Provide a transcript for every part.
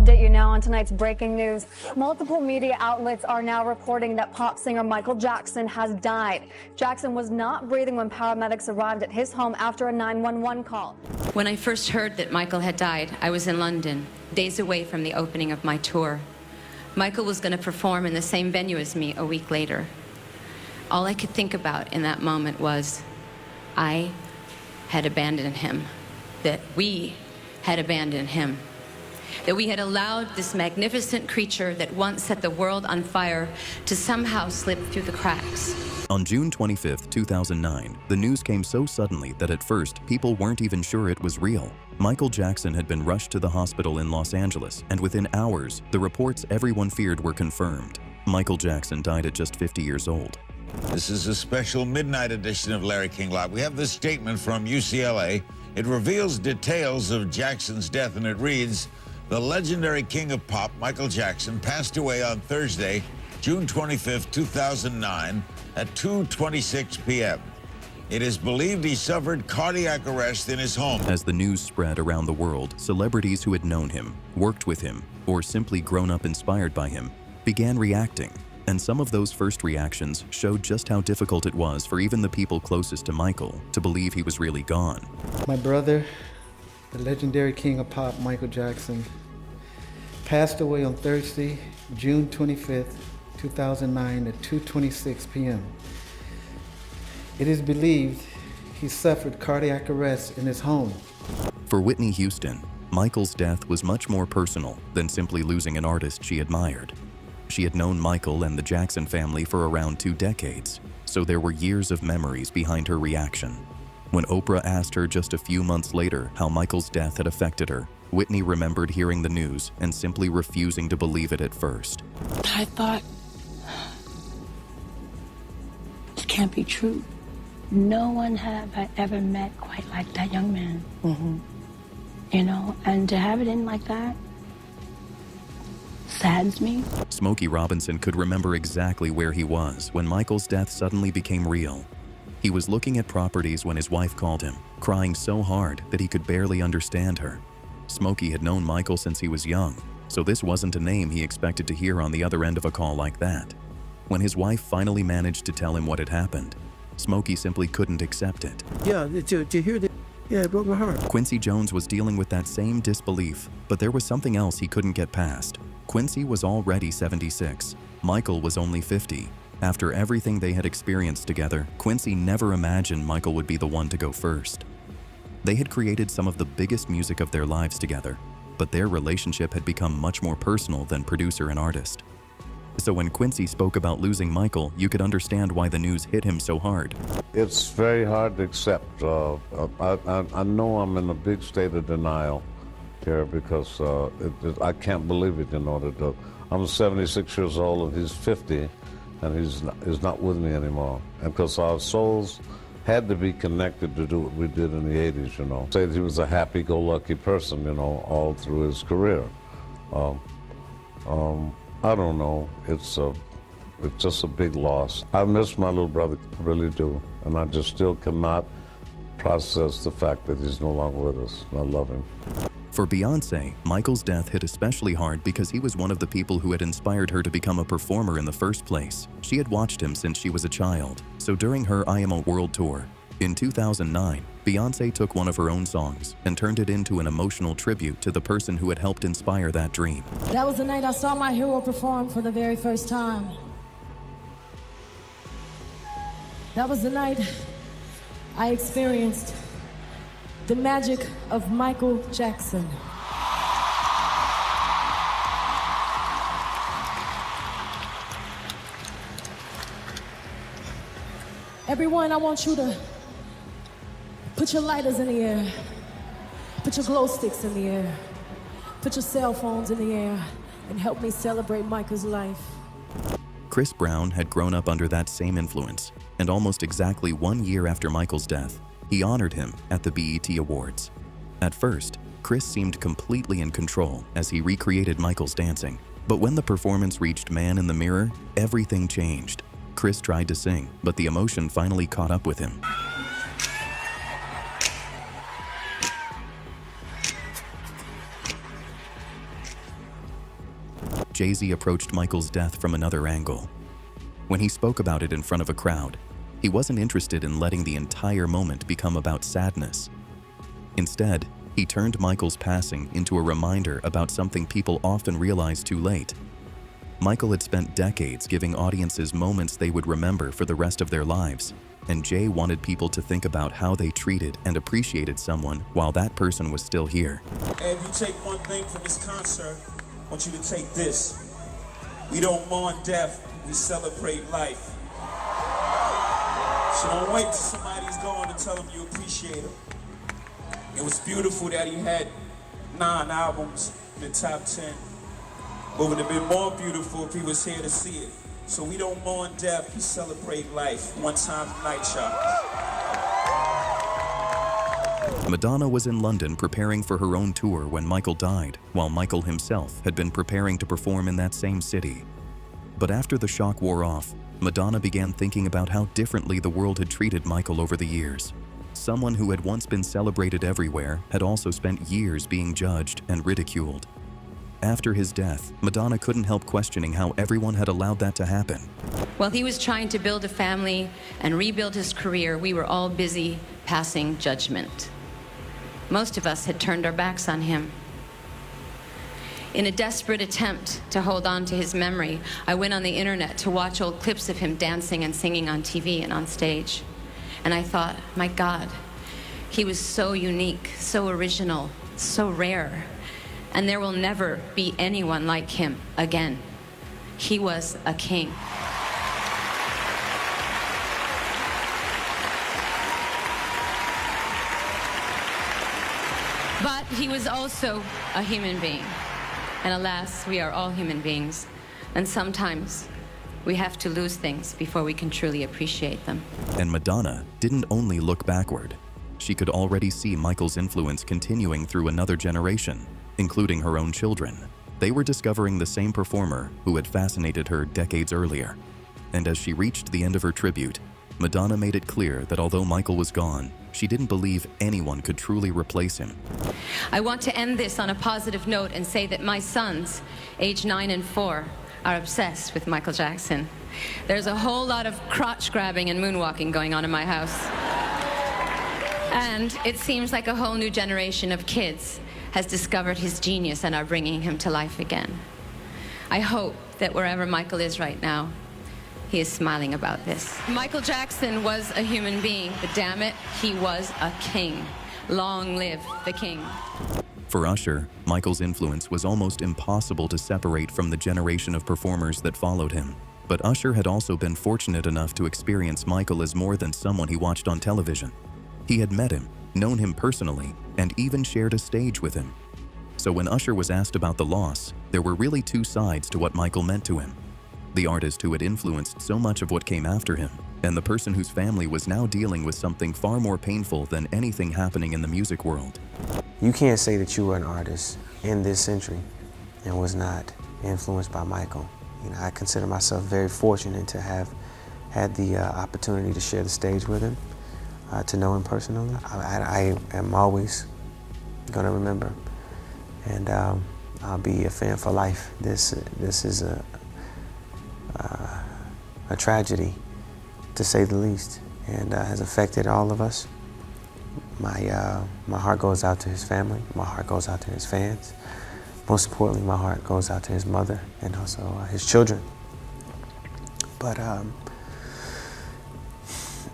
update you now on tonight's breaking news. Multiple media outlets are now reporting that pop singer Michael Jackson has died. Jackson was not breathing when paramedics arrived at his home after a 911 call. When I first heard that Michael had died, I was in London, days away from the opening of my tour. Michael was going to perform in the same venue as me a week later. All I could think about in that moment was I had abandoned him, that we had abandoned him, that we had allowed this magnificent creature that once set the world on fire to somehow slip through the cracks. On June 25, 2009, the news came so suddenly that at first, people weren't even sure it was real. Michael Jackson had been rushed to the hospital in Los Angeles, and within hours, the reports everyone feared were confirmed. Michael Jackson died at just 50 years old. This is a special midnight edition of Larry King Live. We have this statement from UCLA. It reveals details of Jackson's death, and it reads, "The legendary king of pop, Michael Jackson, passed away on Thursday, June 25, 2009, at 2:26 p.m. It is believed he suffered cardiac arrest in his home." As the news spread around the world, celebrities who had known him, worked with him, or simply grown up inspired by him began reacting. And some of those first reactions showed just how difficult it was for even the people closest to Michael to believe he was really gone. My brother, the legendary king of pop, Michael Jackson, passed away on Thursday, June 25th, 2009 at 2:26 p.m. It is believed he suffered cardiac arrest in his home. For Whitney Houston, Michael's death was much more personal than simply losing an artist she admired. She had known Michael and the Jackson family for around 2 decades, so there were years of memories behind her reaction. When Oprah asked her just a few months later how Michael's death had affected her, Whitney remembered hearing the news and simply refusing to believe it at first. I thought, it can't be true. No one have I ever met quite like that young man. You know, and to have it in like that saddens me. Smokey Robinson could remember exactly where he was when Michael's death suddenly became real. He was looking at properties when his wife called him, crying so hard that he could barely understand her. Smokey had known Michael since he was young, so this wasn't a name he expected to hear on the other end of a call like that. When his wife finally managed to tell him what had happened, Smokey simply couldn't accept it. Yeah, to hear that, yeah, it broke my heart. Quincy Jones was dealing with that same disbelief, but there was something else he couldn't get past. Quincy was already 76. Michael was only 50. After everything they had experienced together, Quincy never imagined Michael would be the one to go first. They had created some of the biggest music of their lives together, but their relationship had become much more personal than producer and artist. So when Quincy spoke about losing Michael, you could understand why the news hit him so hard. It's very hard to accept. I know I'm in a big state of denial here because I can't believe it, you know. That I'm 76 years old and he's 50 and he's not with me anymore. And because our souls had to be connected to do what we did in the 80s, you know. Say that he was a happy-go-lucky person, you know, all through his career. I don't know. It's just a big loss. I miss my little brother, I really do. And I just still cannot process the fact that he's no longer with us. I love him. For Beyoncé, Michael's death hit especially hard because he was one of the people who had inspired her to become a performer in the first place. She had watched him since she was a child, so during her I Am a World tour, in 2009, Beyoncé took one of her own songs and turned it into an emotional tribute to the person who had helped inspire that dream. That was the night I saw my hero perform for the very first time. That was the night I experienced the magic of Michael Jackson. Everyone, I want you to put your lighters in the air, put your glow sticks in the air, put your cell phones in the air, and help me celebrate Michael's life. Chris Brown had grown up under that same influence, and almost exactly 1 year after Michael's death, he honored him at the BET Awards. At first, Chris seemed completely in control as he recreated Michael's dancing. But when the performance reached Man in the Mirror, everything changed. Chris tried to sing, but the emotion finally caught up with him. Jay-Z approached Michael's death from another angle. When he spoke about it in front of a crowd, he wasn't interested in letting the entire moment become about sadness. Instead, he turned Michael's passing into a reminder about something people often realize too late. Michael had spent decades giving audiences moments they would remember for the rest of their lives, and Jay wanted people to think about how they treated and appreciated someone while that person was still here. And if you take one thing from this concert, I want you to take this. We don't mourn death, we celebrate life. So don't wait till somebody's gone to tell them you appreciate them. It was beautiful that he had 9 albums in the top 10. But it would have been more beautiful if he was here to see it. So we don't mourn death, we celebrate life. One time tonight, y'all. Madonna was in London preparing for her own tour when Michael died, while Michael himself had been preparing to perform in that same city. But after the shock wore off, Madonna began thinking about how differently the world had treated Michael over the years. Someone who had once been celebrated everywhere had also spent years being judged and ridiculed. After his death, Madonna couldn't help questioning how everyone had allowed that to happen. While he was trying to build a family and rebuild his career, we were all busy passing judgment. Most of us had turned our backs on him. In a desperate attempt to hold on to his memory, I went on the internet to watch old clips of him dancing and singing on TV and on stage. And I thought, my God, he was so unique, so original, so rare. And there will never be anyone like him again. He was a king. But he was also a human being. And alas, we are all human beings. And sometimes we have to lose things before we can truly appreciate them. And Madonna didn't only look backward. She could already see Michael's influence continuing through another generation, including her own children. They were discovering the same performer who had fascinated her decades earlier. And as she reached the end of her tribute, Madonna made it clear that although Michael was gone, she didn't believe anyone could truly replace him. I want to end this on a positive note and say that my sons, age 9 and 4, are obsessed with Michael Jackson. There's a whole lot of crotch grabbing and moonwalking going on in my house. And it seems like a whole new generation of kids has discovered his genius and are bringing him to life again. I hope that wherever Michael is right now, he is smiling about this. Michael Jackson was a human being, but damn it, he was a king. Long live the king. For Usher, Michael's influence was almost impossible to separate from the generation of performers that followed him. But Usher had also been fortunate enough to experience Michael as more than someone he watched on television. He had met him, known him personally, and even shared a stage with him. So when Usher was asked about the loss, there were really two sides to what Michael meant to him. The artist who had influenced so much of what came after him, and the person whose family was now dealing with something far more painful than anything happening in the music world. You can't say that you were an artist in this century and was not influenced by Michael. You know, I consider myself very fortunate to have had the opportunity to share the stage with him, to know him personally. I am always gonna remember, and I'll be a fan for life. This is a tragedy, to say the least, and has affected all of us. My heart goes out to his family. My heart goes out to his fans. Most importantly, my heart goes out to his mother and also his children. But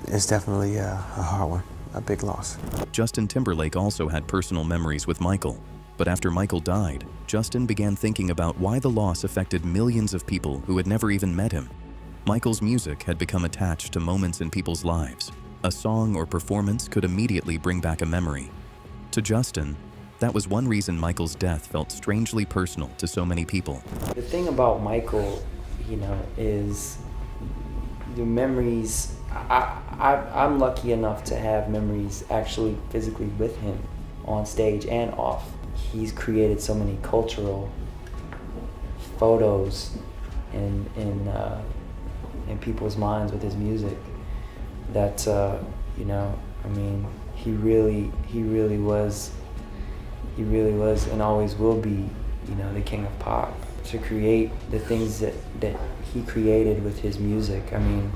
it's definitely a hard one, a big loss. Justin Timberlake also had personal memories with Michael. But after Michael died, Justin began thinking about why the loss affected millions of people who had never even met him. Michael's music had become attached to moments in people's lives. A song or performance could immediately bring back a memory. To Justin, that was one reason Michael's death felt strangely personal to so many people. The thing about Michael, you know, is the memories. I'm lucky enough to have memories actually physically with him on stage and off. He's created so many cultural photos in people's minds with his music that you know, I mean, he really was and always will be, you know, the king of pop. to create the things that he created with his music. I mean,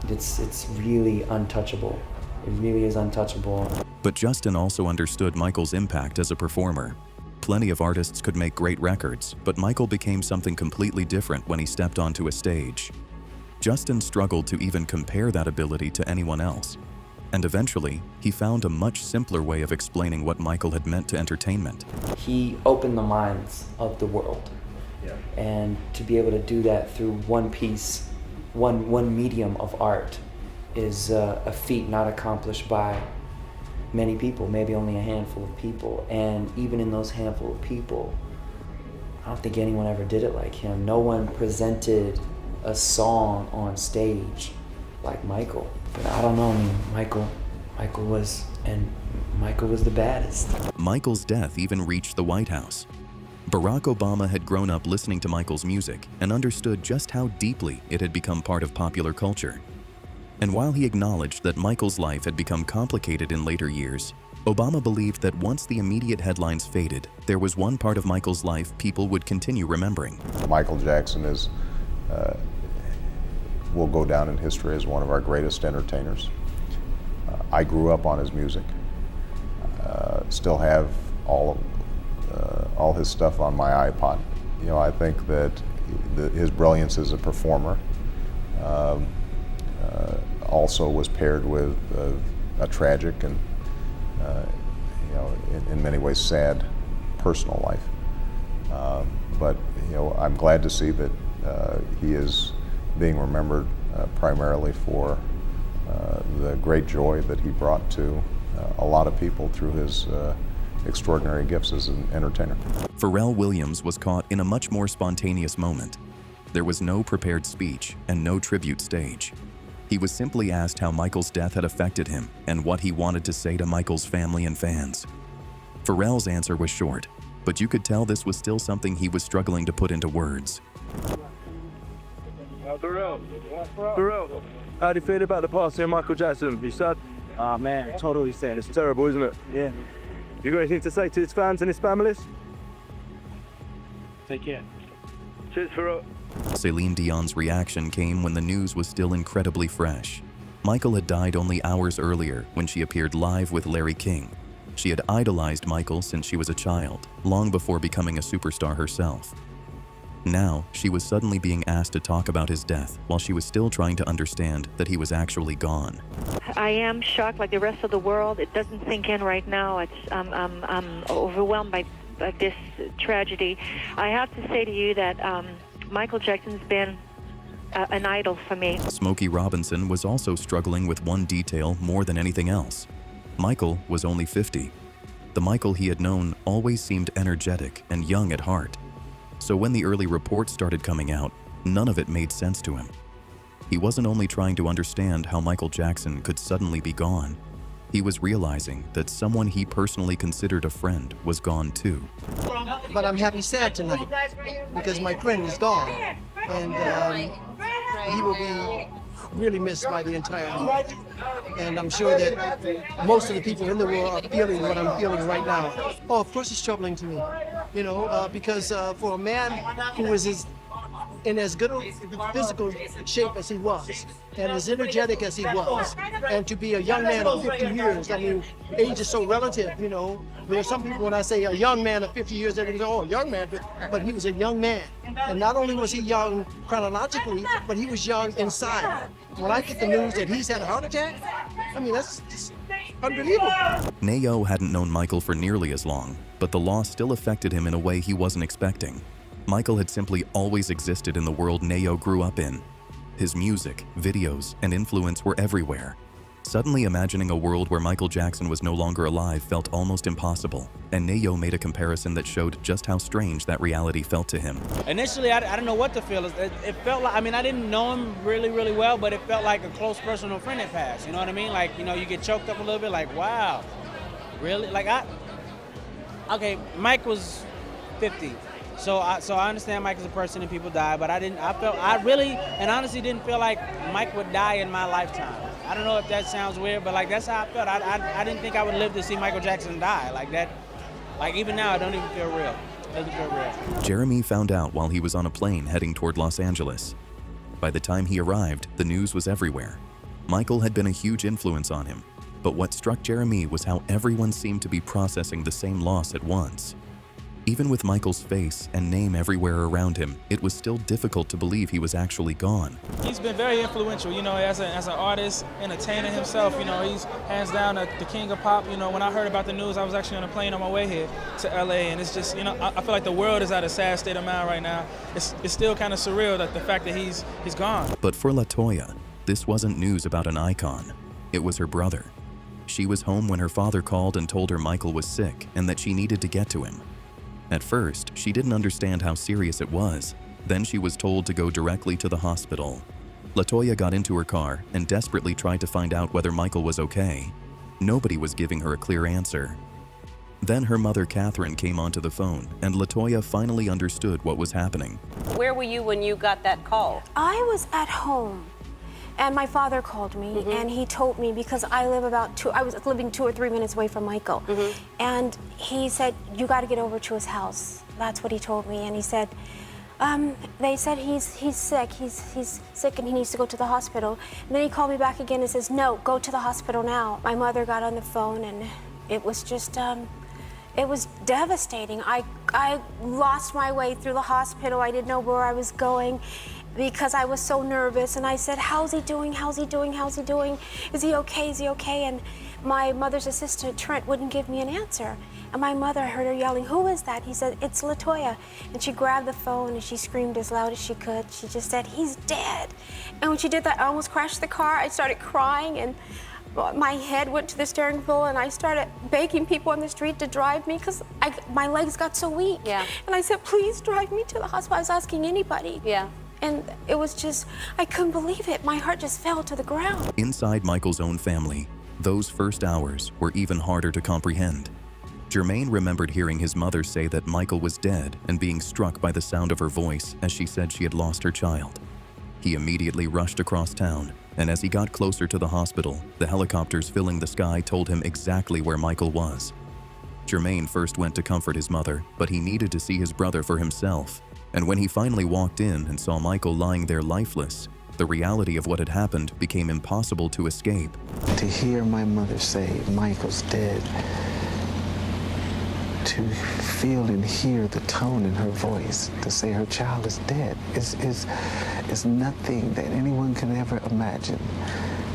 it's really untouchable. It really is untouchable. But Justin also understood Michael's impact as a performer. Plenty of artists could make great records, but Michael became something completely different when he stepped onto a stage. Justin struggled to even compare that ability to anyone else. And eventually, he found a much simpler way of explaining what Michael had meant to entertainment. He opened the minds of the world. Yeah. And to be able to do that through one piece, one medium of art, is a feat not accomplished by many people, maybe only a handful of people. And even in those handful of people, I don't think anyone ever did it like him. No one presented a song on stage like Michael. But I don't know, I mean, Michael was the baddest. Michael's death even reached the White House. Barack Obama had grown up listening to Michael's music and understood just how deeply it had become part of popular culture. And while he acknowledged that Michael's life had become complicated in later years, Obama believed that once the immediate headlines faded, there was one part of Michael's life people would continue remembering. Michael Jackson will go down in history as one of our greatest entertainers. I grew up on his music. Still have all his stuff on my iPod. You know, I think that his brilliance as a performer also was paired with a tragic and, you know, in many ways sad personal life. But you know, I'm glad to see that he is being remembered primarily for the great joy that he brought to a lot of people through his extraordinary gifts as an entertainer. Pharrell Williams was caught in a much more spontaneous moment. There was no prepared speech and no tribute stage. He was simply asked how Michael's death had affected him and what he wanted to say to Michael's family and fans. Pharrell's answer was short, but you could tell this was still something he was struggling to put into words. Pharrell, how do you feel about the passing of Michael Jackson? You sad? Oh man, totally sad. It's terrible, isn't it? Yeah. You got anything to say to his fans and his families? Take care. Cheers, Pharrell. Celine Dion's reaction came when the news was still incredibly fresh. Michael had died only hours earlier when she appeared live with Larry King. She had idolized Michael since she was a child, long before becoming a superstar herself. Now, she was suddenly being asked to talk about his death while she was still trying to understand that he was actually gone. I am shocked like the rest of the world. It doesn't sink in right now. I'm overwhelmed by this tragedy. I have to say to you that Michael Jackson's been an idol for me. Smokey Robinson was also struggling with one detail more than anything else. Michael was only 50. The Michael he had known always seemed energetic and young at heart. So when the early reports started coming out, none of it made sense to him. He wasn't only trying to understand how Michael Jackson could suddenly be gone, he was realizing that someone he personally considered a friend was gone too. But I'm happy sad tonight because my friend is gone, and he will be really missed by the entire world. And I'm sure that most of the people in the world are feeling what I'm feeling right now. Oh, of course it's troubling to me, you know, because for a man who was in as good a physical shape as he was, and as energetic as he was, and to be a young man of 50 years, I mean, age is so relative, you know. There are some people, when I say a young man of 50 years, they go, oh, young man, but he was a young man. And not only was he young chronologically, but he was young inside. When I get the news that he's had a heart attack, I mean, that's just unbelievable. Nayo hadn't known Michael for nearly as long, but the loss still affected him in a way he wasn't expecting. Michael had simply always existed in the world Nayo grew up in. His music, videos, and influence were everywhere. Suddenly imagining a world where Michael Jackson was no longer alive felt almost impossible, and Nayo made a comparison that showed just how strange that reality felt to him. Initially, I didn't know what to feel. It felt like, I mean, I didn't know him really, really well, but it felt like a close personal friend had passed. You know what I mean? Like, you know, you get choked up a little bit, like, wow, really? Like, okay, Mike was 50. So I understand Mike is a person and people die, but I really and honestly didn't feel like Mike would die in my lifetime. I don't know if that sounds weird, but like that's how I felt. I didn't think I would live to see Michael Jackson die like that. Like even now, I don't even feel real. Make it feel real. Jeremy found out while he was on a plane heading toward Los Angeles. By the time he arrived, the news was everywhere. Michael had been a huge influence on him, but what struck Jeremy was how everyone seemed to be processing the same loss at once. Even with Michael's face and name everywhere around him, it was still difficult to believe he was actually gone. He's been very influential, as an artist, entertainer himself. He's hands down the king of pop. When I heard about the news, I was actually on a plane on my way here to LA, and it's just, I feel like the world is at a sad state of mind right now. It's still kind of surreal that the fact that he's gone. But for LaToya, this wasn't news about an icon. It was her brother. She was home when her father called and told her Michael was sick and that she needed to get to him. At first, she didn't understand how serious it was. Then she was told to go directly to the hospital. LaToya got into her car and desperately tried to find out whether Michael was okay. Nobody was giving her a clear answer. Then her mother, Catherine, came onto the phone, and LaToya finally understood what was happening. Where were you when you got that call? I was at home. And my father called me, and he told me, because I was living 2 or 3 minutes away from Michael. And he said, you got to get over to his house. That's what he told me. And he said, they said he's sick. He's sick and he needs to go to the hospital. And then he called me back again and says, no, go to the hospital now. My mother got on the phone, and it was just, it was devastating. I lost my way through the hospital. I didn't know where I was going, because I was so nervous, and I said, how's he doing? How's he doing? How's he doing? Is he okay? Is he okay? And my mother's assistant, Trent, wouldn't give me an answer. And my mother, I heard her yelling, who is that? He said, it's LaToya. And she grabbed the phone and she screamed as loud as she could. She just said, he's dead. And when she did that, I almost crashed the car. I started crying, and my head went to the steering wheel, and I started begging people on the street to drive me because my legs got so weak. Yeah. And I said, please drive me to the hospital. I was asking anybody. Yeah. And it was just, I couldn't believe it. My heart just fell to the ground. Inside Michael's own family, those first hours were even harder to comprehend. Jermaine remembered hearing his mother say that Michael was dead and being struck by the sound of her voice as she said she had lost her child. He immediately rushed across town, and as he got closer to the hospital, the helicopters filling the sky told him exactly where Michael was. Jermaine first went to comfort his mother, but he needed to see his brother for himself. And when he finally walked in and saw Michael lying there lifeless, the reality of what had happened became impossible to escape. To hear my mother say, Michael's dead, to feel and hear the tone in her voice, to say her child is dead, is nothing that anyone can ever imagine.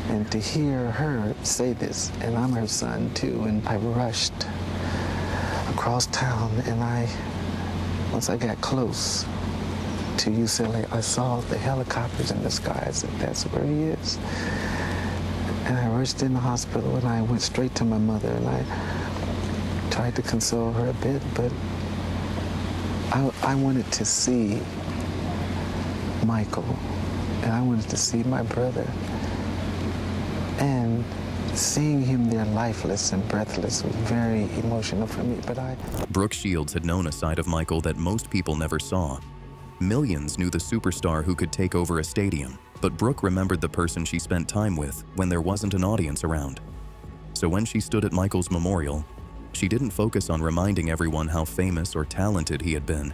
And to hear her say this, and I'm her son too, and I rushed across town, and once I got close to UCLA, I saw the helicopters in the sky. I said, that's where he is. And I rushed in the hospital, and I went straight to my mother, and I tried to console her a bit, but I wanted to see Michael, and I wanted to see my brother. And seeing him there lifeless and breathless was very emotional for me, but Brooke Shields had known a side of Michael that most people never saw. Millions knew the superstar who could take over a stadium, but Brooke remembered the person she spent time with when there wasn't an audience around. So when she stood at Michael's memorial, she didn't focus on reminding everyone how famous or talented he had been.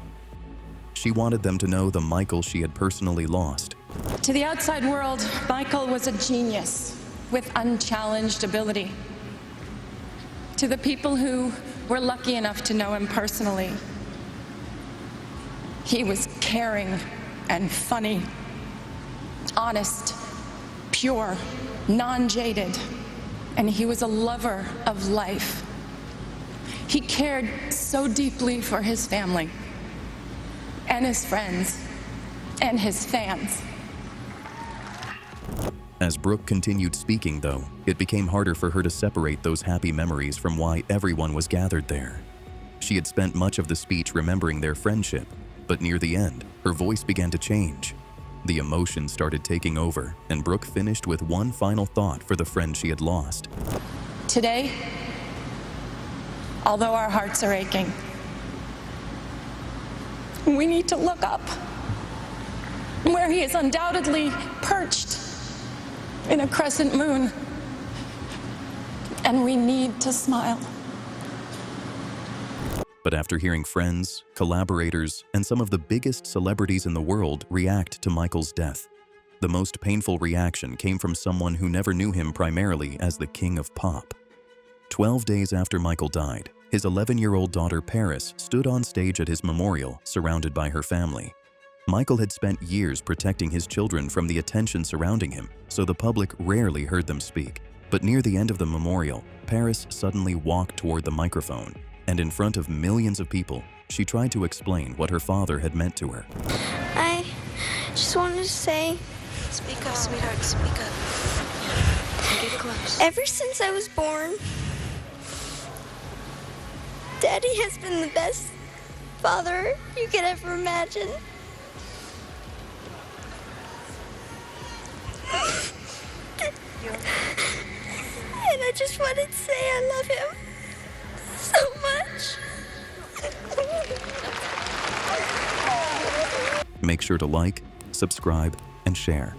She wanted them to know the Michael she had personally lost. To the outside world, Michael was a genius with unchallenged ability. To the people who were lucky enough to know him personally, he was caring and funny, honest, pure, non-jaded, and he was a lover of life. He cared so deeply for his family and his friends and his fans. As Brooke continued speaking, though, it became harder for her to separate those happy memories from why everyone was gathered there. She had spent much of the speech remembering their friendship, but near the end, her voice began to change. The emotion started taking over, and Brooke finished with one final thought for the friend she had lost. Today, although our hearts are aching, we need to look up, where he is undoubtedly perched in a crescent moon, and we need to smile. But after hearing friends, collaborators, and some of the biggest celebrities in the world react to Michael's death, the most painful reaction came from someone who never knew him primarily as the King of Pop. 12 days after Michael died, his 11-year-old daughter Paris stood on stage at his memorial, surrounded by her family. Michael had spent years protecting his children from the attention surrounding him, so the public rarely heard them speak. But near the end of the memorial, Paris suddenly walked toward the microphone, and in front of millions of people, she tried to explain what her father had meant to her. I just wanted to say... Speak up, sweetheart, speak up. Get close. Ever since I was born, Daddy has been the best father you could ever imagine. And I just wanted to say I love him so much. Make sure to like, subscribe, and share.